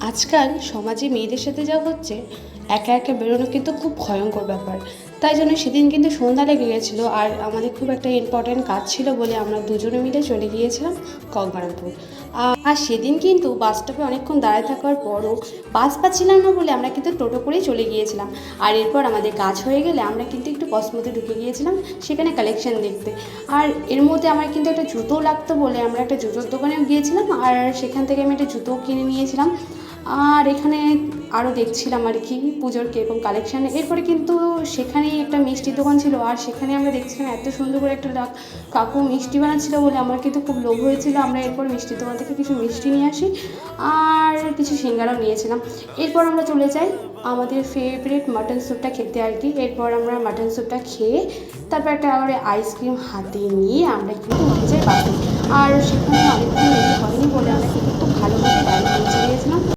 আজকাল সমাজে মেয়েদের সাথে যা হচ্ছে, একা একা বেরোনো কিন্তু খুব ভয়ঙ্কর ব্যাপার। তাই জন্য সেদিন কিন্তু সন্ধ্যা লেগে গেছিলো, আর আমাদের খুব একটা ইম্পর্ট্যান্ট কাজ ছিল বলে আমরা দুজনে মিলে চলে গিয়েছিলাম গঙ্গারামপুর। আর সেদিন কিন্তু বাস স্টপে অনেকক্ষণ দাঁড়ায় থাকার পরও বাস পাচ্ছিলাম না বলে আমরা কিন্তু টোটো করেই চলে গিয়েছিলাম। আর এরপর আমাদের কাজ হয়ে গেলে আমরা কিন্তু একটু কসমোতে ঢুকে গিয়েছিলাম সেখানে কালেকশন দেখতে। আর এর মধ্যে আমার কিন্তু একটা জুতো লাগতো বলে আমরা একটা জুতোর দোকানেও গিয়েছিলাম, আর সেখান থেকে আমি একটা জুতোও কিনে নিয়েছিলাম। আর এখানে আরও দেখছিলাম আর কি পুজোর কীরকম কালেকশান। এরপরে কিন্তু সেখানেই একটা মিষ্টির দোকান ছিল, আর সেখানে আমরা দেখছিলাম এত সুন্দর করে একটা কাকু মিষ্টি বানাচ্ছিলো বলে আমার কিন্তু খুব লোভ হয়েছিল। আমরা এরপর মিষ্টির দোকান থেকে কিছু মিষ্টি নিয়ে আসি আর কিছু সিঙ্গারাও নিয়েছিলাম। এরপর আমরা চলে যাই আমাদের ফেভারিট মাটন স্যুপটা খেতে আর কি। এরপর আমরা মাটন স্যুপটা খেয়ে তারপর একটা আইসক্রিম হাতে নিয়ে আমরা কিন্তু উঠে যাই বাসে। আর সেখানে অনেকক্ষণ লেট হয়নি বলে আমরা কিন্তু খুব ভালোভাবে ডাইরেক্ট পৌঁছে গিয়েছিলাম।